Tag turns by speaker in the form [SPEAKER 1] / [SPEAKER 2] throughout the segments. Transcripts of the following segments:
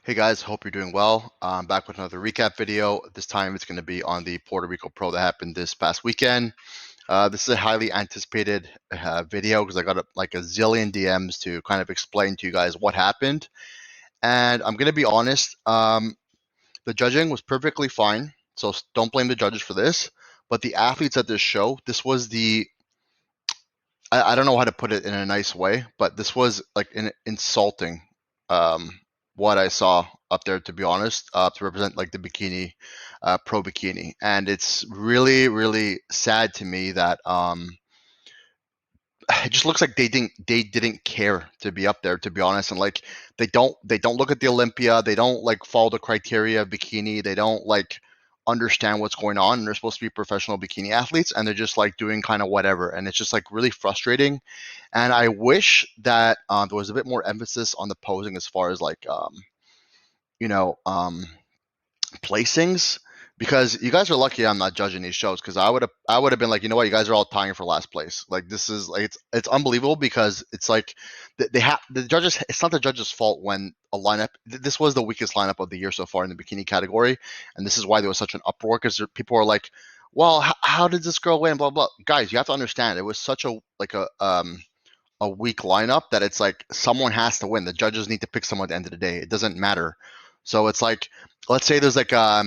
[SPEAKER 1] Hey guys, hope you're doing well. I'm back with another recap video. This time it's going to be on the Puerto Rico Pro that happened this past weekend. This is a highly anticipated video because I got like a zillion DMs to kind of explain to you guys what happened. And I'm going to be honest, the judging was perfectly fine. So don't blame the judges for this. But the athletes at this show, this was I don't know how to put it in a nice way, but this was like insulting um, what I saw up there, to be honest, to represent like the bikini, pro bikini. And it's really, really sad to me that it just looks like they didn't care to be up there, to be honest. And like they don't look at the Olympia, they don't like follow the criteria of bikini, they don't like understand what's going on, and they're supposed to be professional bikini athletes, and they're just like doing kind of whatever, and it's just like really frustrating. And I wish that there was a bit more emphasis on the posing as far as like you know um, placings, because you guys are lucky I'm not judging these shows, because I would have been like, you know what, you guys are all tying for last place. Like this is like it's unbelievable, because it's like they have the judges. It's not the judges' fault when a lineup. This was the weakest lineup of the year so far in the bikini category, and this is why there was such an uproar, because people are like, well, how did this girl win? Blah blah. Guys, you have to understand, it was such a like a weak lineup that it's like someone has to win. The judges need to pick someone at the end of the day. It doesn't matter. So it's like, let's say there's like a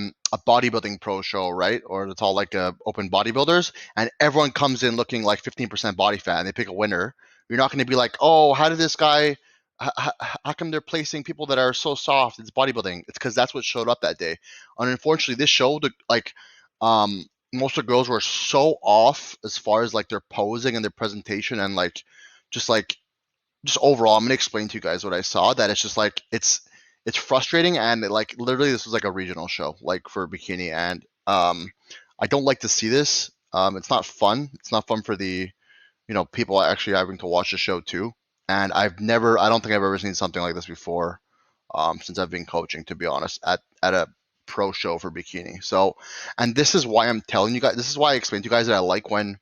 [SPEAKER 1] bodybuilding pro show, right? Or it's all like open bodybuilders, and everyone comes in looking like 15% body fat, and they pick a winner. You're not going to be like, oh, how did this guy? How come they're placing people that are so soft? It's bodybuilding. It's because that's what showed up that day. And unfortunately, this show, like, most of the girls were so off as far as like their posing and their presentation, and just like just overall, I'm gonna explain to you guys what I saw. That it's just like it's frustrating, and like literally this was like a regional show like for bikini, and I don't like to see this. It's not fun. It's not fun for the people actually having to watch the show too. And I don't think I've ever seen something like this before, since I've been coaching, to be honest, at a pro show for bikini. So, and this is why I'm telling you guys. This is why I explained to you guys that I like when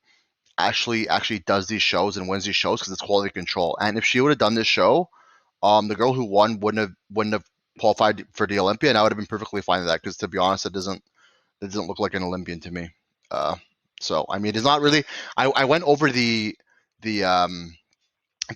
[SPEAKER 1] actually does these shows and wins these shows, because it's quality control. And if she would have done this show, the girl who won wouldn't have qualified for the Olympia, and I would have been perfectly fine with that. Because to be honest, it doesn't look like an Olympian to me. Uh, so I mean, it's not really. I went over the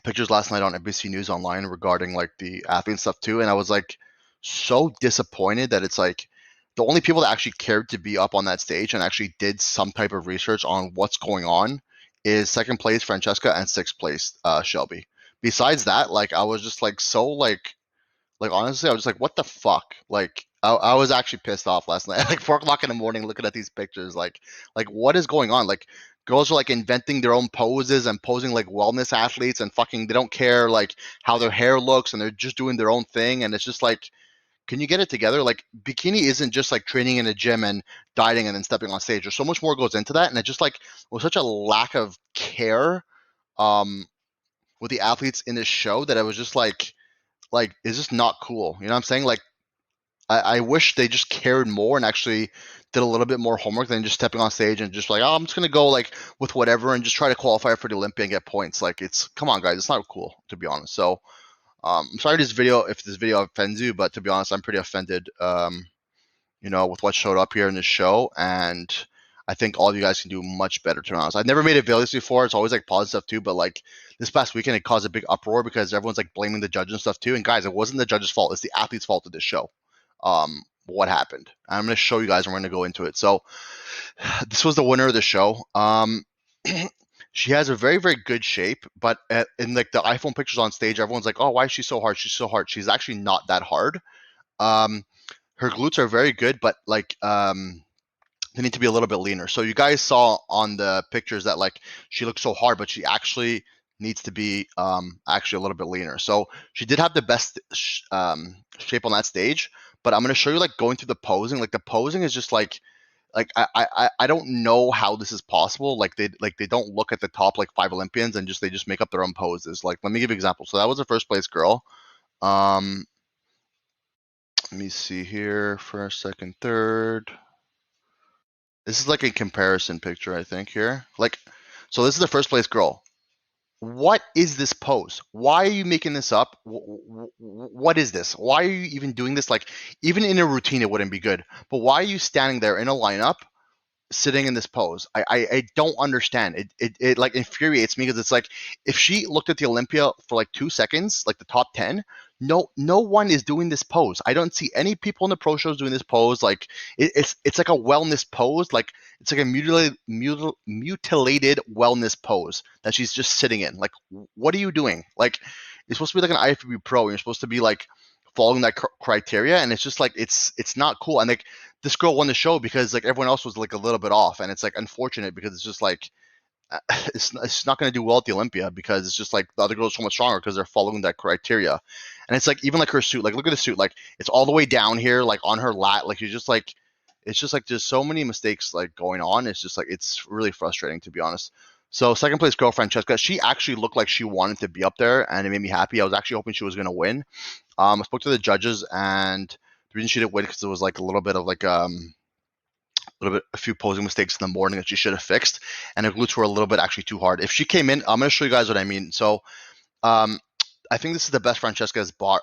[SPEAKER 1] pictures last night on NBC News Online regarding like the athlete stuff too, and I was like so disappointed that it's like the only people that actually cared to be up on that stage and actually did some type of research on what's going on is second place Francesca and sixth place Shelby. Besides that, like I was just like so like honestly, I was just like, what the fuck? Like I was actually pissed off last night, like 4 o'clock in the morning, looking at these pictures. Like what is going on? Like girls are like inventing their own poses and posing like wellness athletes, and fucking they don't care like how their hair looks, and they're just doing their own thing. And it's just like, can you get it together? Like bikini isn't just like training in a gym and dieting and then stepping on stage. There's so much more goes into that, and it just like was such a lack of care um with the athletes in this show that I was just like it's just not cool. You know what I'm saying? Like I wish they just cared more and actually did a little bit more homework than just stepping on stage and just like, oh, I'm just gonna go like with whatever and just try to qualify for the Olympia and get points. Like it's, come on guys, it's not cool, to be honest. So I'm sorry if this video offends you, but to be honest, I'm pretty offended. With what showed up here in this show, and I think all of you guys can do much better. To be honest, I've never made a video this before. It's always like positive stuff too, but like this past weekend, it caused a big uproar because everyone's like blaming the judges and stuff too. And guys, it wasn't the judge's fault; it's the athlete's fault of this show. What happened? I'm going to show you guys, and we're going to go into it. So, this was the winner of the show. She has a very, very good shape, but in like the iPhone pictures on stage, everyone's like, "Oh, why is she so hard? She's so hard." She's actually not that hard. Um, her glutes are very good, but like they need to be a little bit leaner. So you guys saw on the pictures that like she looks so hard, but she actually needs to be actually a little bit leaner. So she did have the best shape on that stage, but I'm gonna show you like going through the posing. Like the posing is just like I don't know how this is possible. Like they don't look at the top like 5 Olympians and they just make up their own poses. Like let me give you an example. So that was the first place girl. Um, Let me see here. First, second, third. This is like a comparison picture, I think, here. Like, so this is the first place girl. what is this pose? Why are you making this up? What is this? Why are you even doing this? Like, even in a routine, it wouldn't be good. But why are you standing there in a lineup sitting in this pose? I don't understand. It like infuriates me because it's like if she looked at the Olympia for like 2 seconds, like the top 10, no one is doing this pose. I don't see any people in the pro shows doing this pose. Like it's like a wellness pose. Like it's like a mutilated wellness pose that she's just sitting in. Like what are you doing? Like you're supposed to be like an IFBB pro. And you're supposed to be like following that criteria, and it's just like it's not cool. And like this girl won the show because like everyone else was like a little bit off, and it's like unfortunate because it's just like it's not going to do well at the Olympia because it's just like the other girls are so much stronger because they're following that criteria. And it's like even like her suit, like look at the suit, like it's all the way down here, like on her lat, like you're just like it's just like there's so many mistakes like going on. It's just like it's really frustrating to be honest. So second place girl Francesca, she actually looked like she wanted to be up there, and it made me happy. I was actually hoping she was going to win. I spoke to the judges, and the reason she didn't win because there was like a little bit of like a few posing mistakes in the morning that she should have fixed, and her glutes were a little bit actually too hard. If she came in, I'm going to show you guys what I mean. So um, I think this is the best Francesca has brought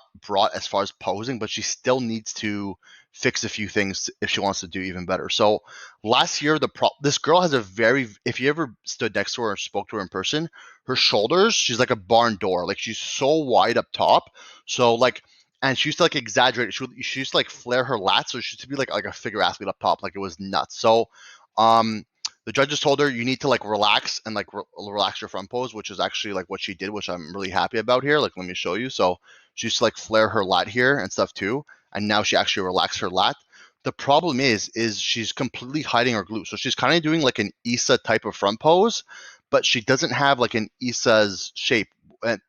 [SPEAKER 1] as far as posing, but she still needs to fix a few things if she wants to do even better. So last year, this girl has a very, if you ever stood next to her or spoke to her in person, her shoulders, she's like a barn door. Like she's so wide up top. So like, and she used to like exaggerate. She used to like flare her lats, so she used to be like a figure athlete up top. Like it was nuts. So um, the judges told her you need to like relax and like relax your front pose, which is actually like what she did, which I'm really happy about here. Like, let me show you. So she used to like flare her lat here and stuff too, and now she actually relaxed her lat. The problem is she's completely hiding her glute, so she's kind of doing like an Issa type of front pose, but she doesn't have like an Issa's shape,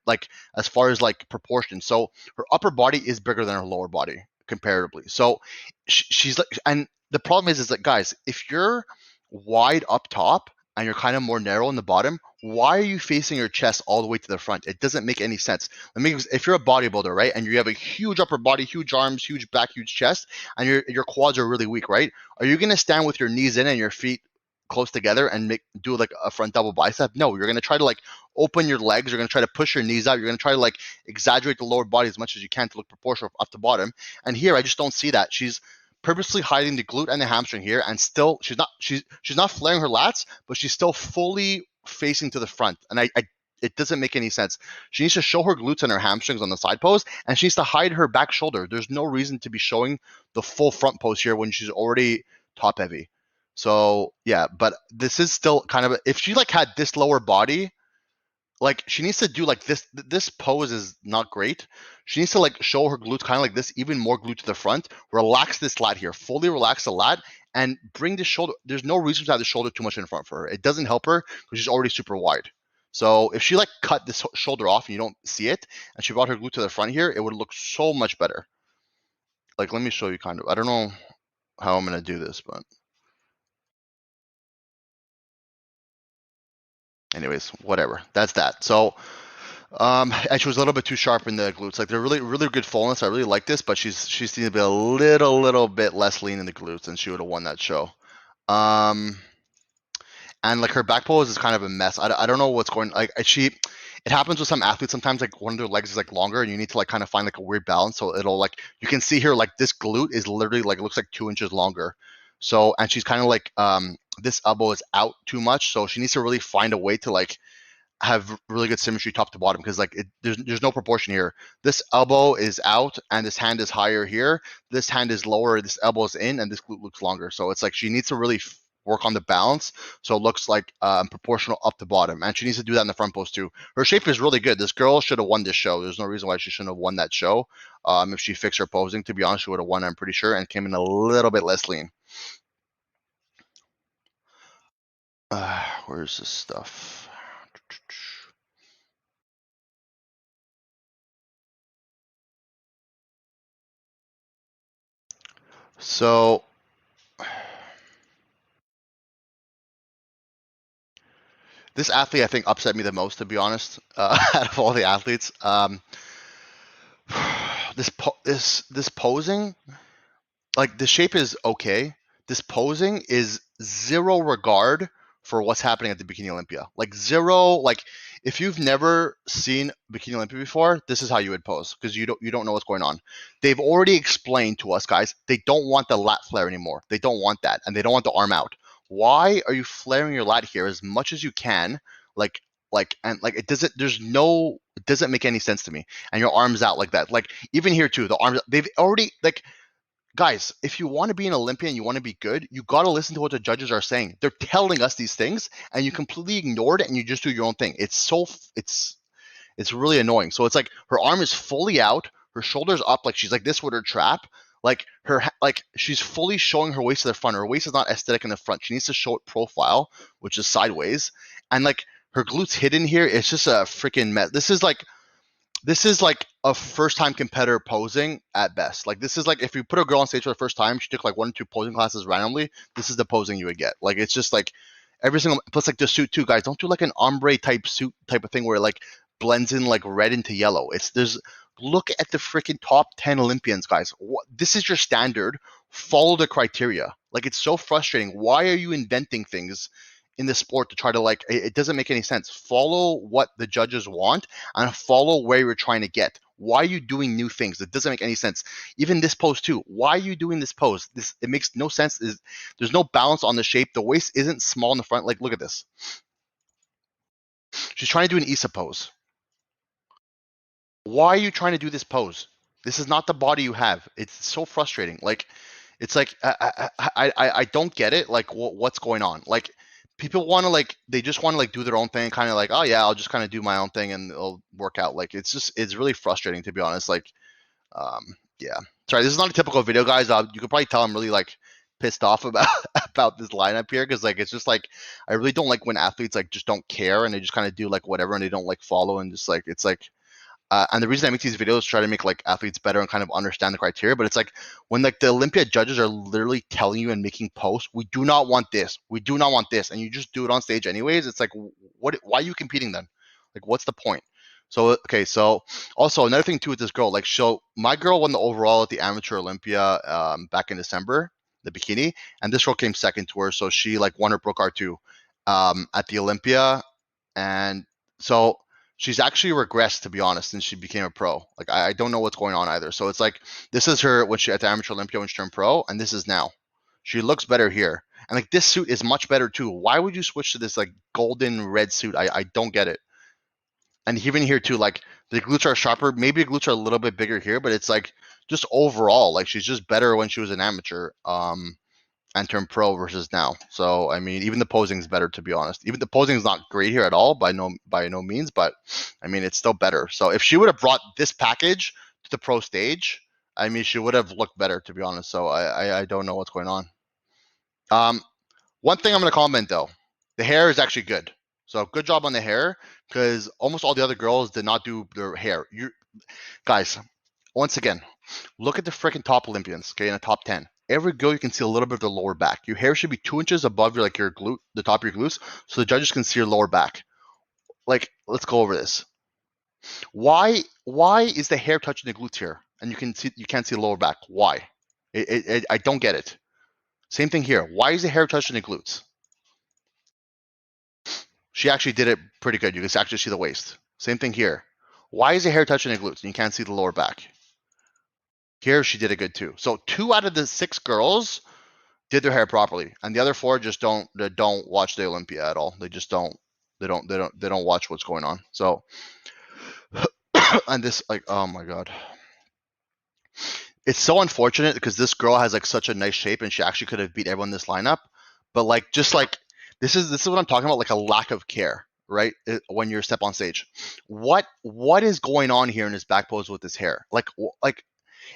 [SPEAKER 1] like as far as like proportion. So her upper body is bigger than her lower body comparatively. So she's like, and the problem is that guys, if you're wide up top and you're kind of more narrow in the bottom, why are you facing your chest all the way to the front? It doesn't make any sense. If you're a bodybuilder, right, and you have a huge upper body, huge arms, huge back, huge chest, and your quads are really weak, right? Are you going to stand with your knees in and your feet close together and do like a front double bicep? No, you're going to try to like open your legs. You're going to try to push your knees out. You're going to try to like exaggerate the lower body as much as you can to look proportional up to bottom. And here, I just don't see that. She's purposely hiding the glute and the hamstring here, and still she's not flaring her lats, but she's still fully facing to the front, and I it doesn't make any sense. She needs to show her glutes and her hamstrings on the side pose, and she needs to hide her back shoulder. There's no reason to be showing the full front pose here when she's already top heavy. So yeah, but this is still kind of if she like had this lower body, like she needs to do like this pose is not great. She needs to like show her glutes kind of like this, even more glute to the front, relax this lat here, fully relax the lat, and bring the shoulder. There's no reason to have the shoulder too much in front for her. It doesn't help her because she's already super wide. So if she like cut this shoulder off and you don't see it, and she brought her glute to the front here, it would look so much better. Like let me show you kind of. I don't know how I'm gonna do this, but anyways, whatever. That's that. So and she was a little bit too sharp in the glutes. Like they're really good fullness. I really like this, but she seems to be a little bit less lean in the glutes, and she would have won that show. Um, and like her back pose is kind of a mess. I don't know what's going. Like it happens with some athletes sometimes. Like one of their legs is like longer, and you need to like kind of find like a weird balance. So it'll like you can see here like this glute is literally like it looks like 2 inches longer. So and she's kind of like this elbow is out too much. So she needs to really find a way to like have really good symmetry top to bottom because like there's no proportion here. This elbow is out and this hand is higher here. This hand is lower. This elbow is in and this glute looks longer. So it's like she needs to really work on the balance so it looks like proportional up to bottom, and she needs to do that in the front post too. Her shape is really good. This girl should have won this show. There's no reason why she shouldn't have won that show. If she fixed her posing, to be honest, she would have won. I'm pretty sure, and came in a little bit less lean. Where's this stuff? So this athlete, I think, upset me the most, to be honest, out of all the athletes. This posing, like the shape is okay. This posing is zero regard for what's happening at the Bikini Olympia. Like zero, like if you've never seen Bikini Olympia before, this is how you would pose because you don't know what's going on. They've already explained to us guys they don't want the lat flare anymore. They don't want that, and they don't want the arm out. Why are you flaring your lat here as much as you can? Like like it doesn't. There's no. It doesn't make any sense to me. And your arms out like that. Like even here too, the arms. They've already like guys, if you want to be an Olympian, you want to be good, you got to listen to what the judges are saying. They're telling us these things, and you completely ignore it, and you just do your own thing. It's really annoying. So it's like her arm is fully out, her shoulders up, like she's like this with her trap. Like like she's fully showing her waist to the front. Her waist is not aesthetic in the front. She needs to show it profile, which is sideways, and like her glutes hidden here. It's just a freaking mess. This is like a first time competitor posing at best. Like this is like if you put a girl on stage for the first time, she took like 1 or 2 posing classes randomly. This is the posing you would get. Like it's just like every single plus like the suit too, guys. Don't do like an ombre type suit type of thing where it like blends in like red into yellow. It's there's look at the freaking top 10 Olympians, guys. This is your standard. Follow the criteria. Like it's so frustrating. Why are you inventing things in the sport to try to like it doesn't make any sense. Follow what the judges want and follow where you're trying to get. Why are you doing new things? It doesn't make any sense. Even this pose too. Why are you doing this pose? This it makes no sense. There's no balance on the shape. The waist isn't small in the front. Like look at this. She's trying to do an Issa pose. Why are you trying to do this pose? This is not the body you have. It's so frustrating. Like it's like I don't get it. Like what's going on? Like people want to like they just want to like do their own thing, kind of like oh yeah, I'll just kind of do my own thing and it'll work out. Like it's really frustrating to be honest. Like yeah, sorry, this is not a typical video, guys. You could probably tell I'm really like pissed off about about this lineup here because like it's just like I really don't like when athletes like just don't care and they just kind of do like whatever and they don't like follow and just like it's like and the reason I make these videos is try to make like athletes better and kind of understand the criteria. But it's like when like the Olympia judges are literally telling you and making posts, we do not want this, we do not want this, and you just do it on stage anyways. It's like what? Why are you competing then? Like what's the point? So okay, so also another thing too with this girl, like so my girl won the overall at the Amateur Olympia back in December, the bikini, and this girl came second to her, so she like won her pro card too at the Olympia, and so she's actually regressed to be honest since she became a pro. Like I don't know what's going on either. So it's like this is her when she at the Amateur Olympia when she turned pro, and this is now. She looks better here, and like this suit is much better too. Why would you switch to this like golden red suit? I don't get it. And even here too, like the glutes are sharper. Maybe the glutes are a little bit bigger here, but it's like just overall, like she's just better when she was an amateur. And turn pro versus now. So I mean, even the posing is better to be honest. Even the posing is not great here at all by no means, but I mean it's still better. So if she would have brought this package to the pro stage, I mean she would have looked better to be honest. So I don't know what's going on. Um, one thing I'm gonna comment though, the hair is actually good. So good job on the hair because almost all the other girls did not do their hair. You guys, once again, look at the freaking top Olympians, okay, in the top 10. Every girl you can see a little bit of the lower back. Your hair should be 2 inches above your like your glute, the top of your glutes, so the judges can see your lower back. Like, let's go over this. Why is the hair touching the glutes here, and you can't see the lower back? Why? I don't get it. Same thing here. Why is the hair touching the glutes? She actually did it pretty good. You can actually see the waist. Same thing here. Why is the hair touching the glutes and you can't see the lower back? Here she did it good too. So 2 out of the 6 girls did their hair properly, and the other 4 just don't watch the Olympia at all. They just don't. They don't watch what's going on. So and this like oh my god, it's so unfortunate because this girl has like such a nice shape and she actually could have beat everyone in this lineup, but like just like this is what I'm talking about, like a lack of care, right? When you're step on stage, what is going on here in this back pose with this hair? Like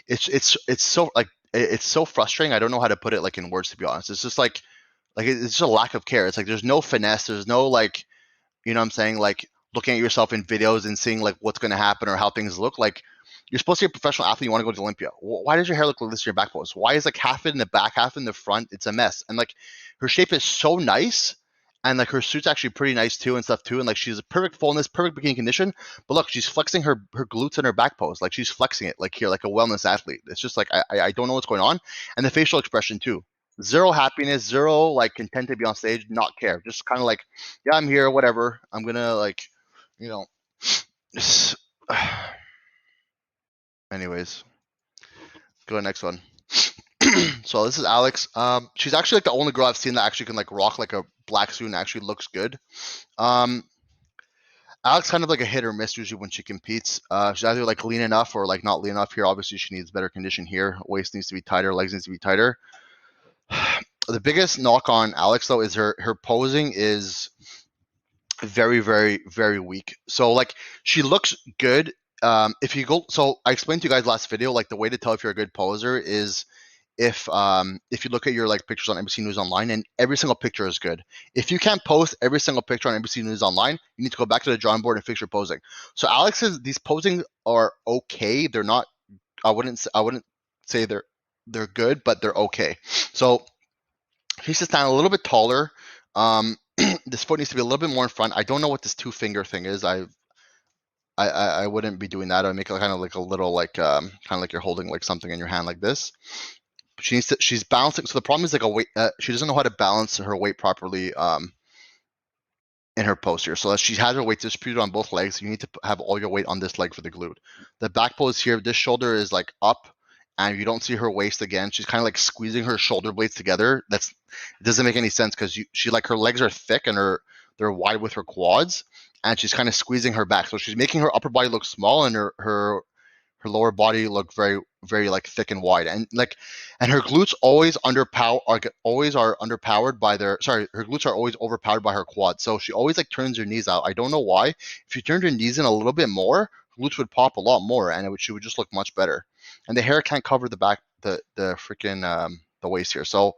[SPEAKER 1] it's so like it's so frustrating. I don't know how to put it like in words to be honest. It's just like it's just a lack of care. It's like there's no finesse. There's no like you know what I'm saying like looking at yourself in videos and seeing like what's going to happen or how things look. Like you're supposed to be a professional athlete. You want to go to Olympia. Why does your hair look like this in your back pose? Why is like half it in the back, half in the front? It's a mess. And like her shape is so nice. And like her suit's actually pretty nice too and stuff too. And like she's a perfect fullness, perfect bikini condition. But look, she's flexing her glutes and her back pose. Like she's flexing it like here, like a wellness athlete. It's just like I don't know what's going on. And the facial expression too. Zero happiness, zero like content to be on stage, not care. Just kind of like, yeah, I'm here, whatever. I'm gonna like, you know. Anyways, go to the next one. So this is Alex. She's actually like the only girl I've seen that actually can like rock like a black suit and actually looks good. Um, Alex kind of like a hit or miss usually when she competes. She's either like lean enough or like not lean enough here. Obviously, she needs better condition here. Waist needs to be tighter. Legs needs to be tighter. The biggest knock on Alex though is her posing is very, very, very weak. So like she looks good. If you go, so I explained to you guys last video, like the way to tell if you're a good poser is if you look at your like pictures on NBC News Online and every single picture is good. If you can't post every single picture on NBC News Online, you need to go back to the drawing board and fix your posing. So Alex's these posing are okay. They're not. I wouldn't say they're good, but they're okay. So he needs to stand a little bit taller. This foot needs to be a little bit more in front. I don't know what this two finger thing is. I wouldn't be doing that. I would make it kind of like a little like kind of like you're holding like something in your hand like this. She's balancing. So the problem is like a weight. She doesn't know how to balance her weight properly in her posture. So she has her weight distributed on both legs. You need to have all your weight on this leg for the glute. The back pose here, this shoulder is like up, and you don't see her waist again. She's kind of like squeezing her shoulder blades together. It doesn't make any sense because she like her legs are thick and they're wide with her quads, and she's kind of squeezing her back. So she's making her upper body look small and her lower body look very, very like thick and wide, and her glutes always are underpowered by her glutes are always overpowered by her quads. So she always like turns her knees out. I don't know why. If you turned her knees in a little bit more, her glutes would pop a lot more, and she would just look much better. And the hair can't cover the back, the freaking the waist here. So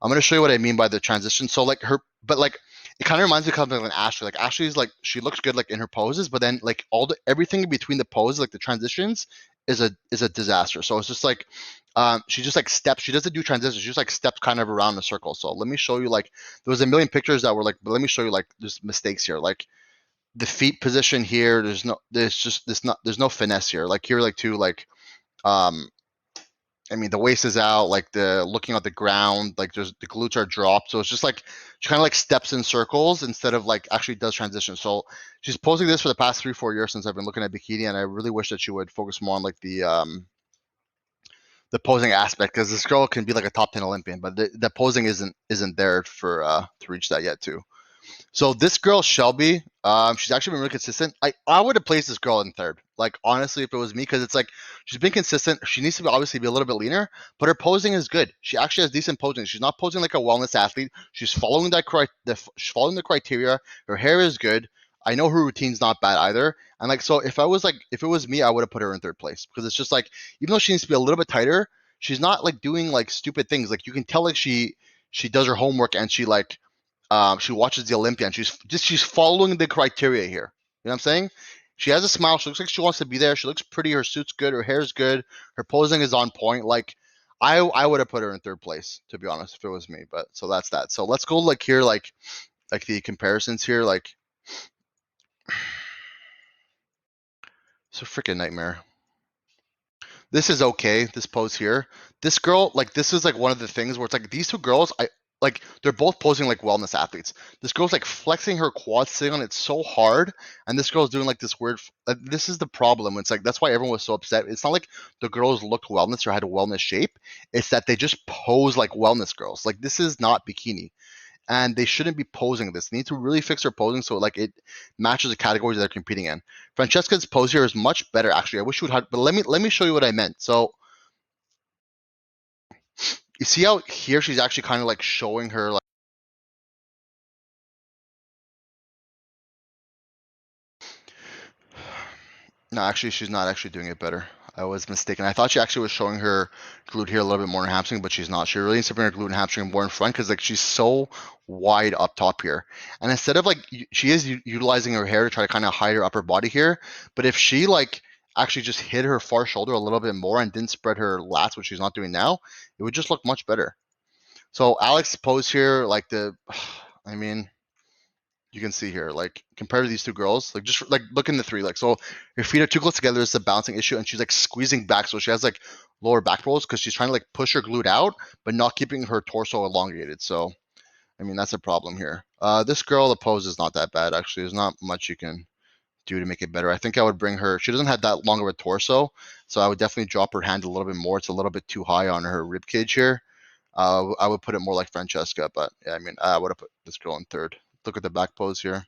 [SPEAKER 1] I'm gonna show you what I mean by the transition. So like but like it kind of reminds me of something like Ashley. Like Ashley's like she looks good like in her poses, but then like everything in between the poses, like the transitions, is a disaster. So it's just like she just like steps. She doesn't do transitions. She just like steps kind of around in a circle. So let me show you like there was a million pictures that were like, but let me show you like there's mistakes here. Like the feet position here, there's no finesse here. Like here, like two like um I mean, the waist is out, like the looking at the ground, like there's the glutes are dropped. So it's just like she kind of like steps in circles instead of like actually does transition. So she's posing this for the past 3-4 years since I've been looking at Bikini, and I really wish that she would focus more on like the posing aspect because this girl can be like a top 10 Olympian, but the posing isn't there for to reach that yet too. So this girl Shelby, she's actually been really consistent. I would have placed this girl in third. Like honestly, if it was me, because it's like she's been consistent. She needs to obviously be a little bit leaner, but her posing is good. She actually has decent posing. She's not posing like a wellness athlete. She's following she's following the criteria. Her hair is good. I know her routine's not bad either. And like so, if it was me, I would have put her in third place because it's just like even though she needs to be a little bit tighter, she's not like doing like stupid things. Like you can tell like she does her homework and she watches the Olympia and she's following the criteria here. You know what I'm saying? She has a smile. She looks like she wants to be there. She looks pretty. Her suit's good. Her hair's good. Her posing is on point. Like I would have put her in third place to be honest if it was me. But so that's that. So let's go like here like the comparisons here like it's a freaking nightmare. This is okay. This pose here. This girl, like, this is like one of the things where it's like these two girls, they're both posing like wellness athletes. This girl's like flexing her quads, sitting on it so hard, and this girl's doing like this weird. This is the problem. It's like that's why everyone was so upset. It's not like the girls looked wellness or had a wellness shape. It's that they just pose like wellness girls. Like this is not bikini, and they shouldn't be posing this. They need to really fix their posing so like it matches the categories they're competing in. Francesca's pose here is much better actually. I wish you would have, but let me show you what I meant. So you see how here she's actually kind of like showing her like no, actually she's not actually doing it better. I was mistaken. I thought she actually was showing her glute here a little bit more in hamstring, but she's not. She really needs to bring her glute and hamstring more in front because like she's so wide up top here. And instead of like she is utilizing her hair to try to kind of hide her upper body here, but if she like actually just hid her far shoulder a little bit more and didn't spread her lats, which she's not doing now, it would just look much better. So Alex pose here, like I mean, you can see here, like compared to these two girls, like just like look in the three, like so her feet are too close together. It's a balancing issue, and she's like squeezing back, so she has like lower back rolls because she's trying to like push her glute out, but not keeping her torso elongated. So I mean that's a problem here. This girl, the pose is not that bad actually. There's not much you can do to make it better? I think I would bring her. She doesn't have that long of a torso, so I would definitely drop her hand a little bit more. It's a little bit too high on her rib cage here. I would put it more like Francesca, but yeah, I mean, I would have put this girl in third. Look at the back pose here.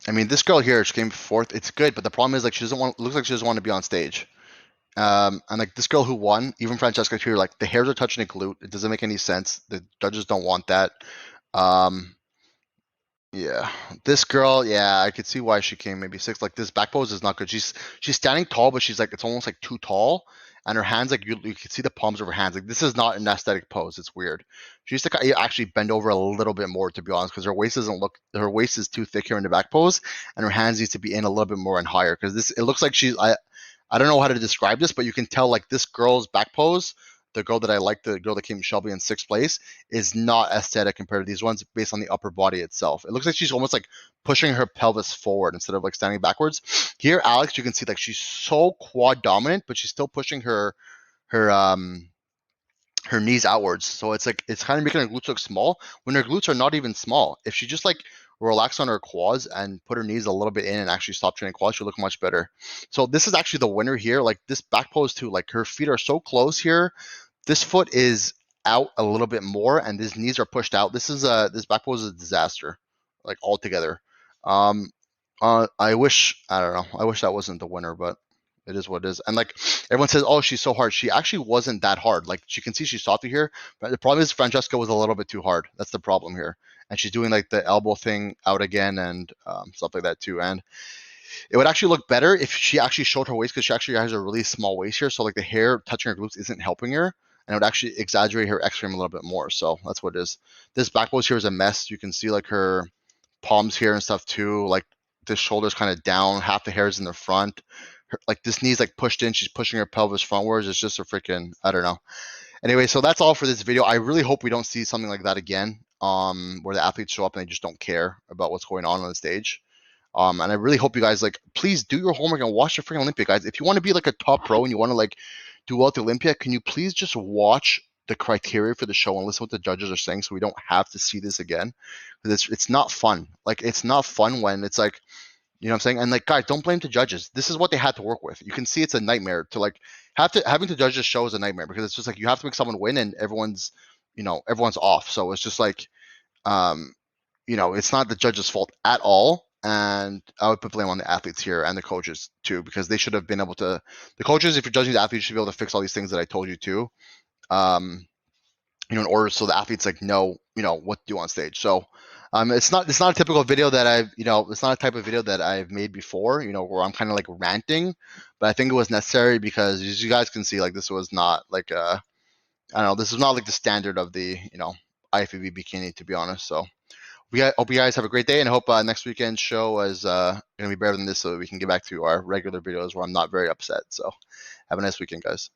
[SPEAKER 1] I mean, this girl here, she came fourth. It's good, but the problem is like she doesn't want. Looks like she doesn't want to be on stage. And like this girl who won, even Francesca here, like the hairs are touching a glute. It doesn't make any sense. The judges don't want that. Um, yeah, this girl, yeah, I could see why she came maybe sixth. Like this back pose is not good. She's standing tall, but she's like it's almost like too tall, and her hands like you can see the palms of her hands. Like this is not an aesthetic pose. It's weird. She needs to actually bend over a little bit more to be honest, because her waist is too thick here in the back pose, and her hands needs to be in a little bit more and higher because this it looks like I don't know how to describe this, but you can tell like this girl's back pose, the girl that I like, the girl that came Shelby in sixth place, is not aesthetic compared to these ones based on the upper body itself. It looks like she's almost like pushing her pelvis forward instead of like standing backwards. Here, Alex, you can see like she's so quad dominant, but she's still pushing her her knees outwards. So it's like it's kind of making her glutes look small when her glutes are not even small. If she just like relax on her quads and put her knees a little bit in and actually stop training quads, she'll look much better. So this is actually the winner here. Like this back pose too, like her feet are so close here. This foot is out a little bit more and these knees are pushed out. This back pose is a disaster, like altogether. Um I don't know. I wish that wasn't the winner, but it is what it is. And like everyone says, oh, she's so hard. She actually wasn't that hard. Like you can see she's softer here, but the problem is Francesca was a little bit too hard. That's the problem here. And she's doing like the elbow thing out again and stuff like that too. And it would actually look better if she actually showed her waist because she actually has a really small waist here. So like the hair touching her glutes isn't helping her. And it would actually exaggerate her X frame a little bit more. So that's what it is. This back pose here is a mess. You can see like her palms here and stuff too. Like this shoulder's kind of down, half the hair is in the front. Like this knee's like pushed in. She's pushing her pelvis frontwards. It's just a freaking I don't know. Anyway, so that's all for this video. I really hope we don't see something like that again, where the athletes show up and they just don't care about what's going on the stage. And I really hope you guys like please do your homework and watch the freaking Olympia, guys. If you want to be like a top pro and you want to like do well at the Olympia, can you please just watch the criteria for the show and listen to what the judges are saying so we don't have to see this again? Because it's not fun. Like it's not fun when it's like you know what I'm saying? And like guys, don't blame the judges. This is what they had to work with. You can see it's a nightmare to like having to judge this show is a nightmare because it's just like you have to make someone win and everyone's off. So it's just like um it's not the judge's fault at all. And I would put blame on the athletes here and the coaches too, because they should have been able to. The coaches, if you're judging the athletes, should be able to fix all these things that I told you to. Um, in order so the athletes like know, what to do on stage. So, it's not a typical video that it's not a type of video that I've made before, where I'm kind of like ranting, but I think it was necessary because as you guys can see, like this was not like I don't know, this is not like the standard of the IFBB bikini, to be honest. So hope you guys have a great day, and I hope next weekend's show is going to be better than this, so we can get back to our regular videos where I'm not very upset. So have a nice weekend, guys.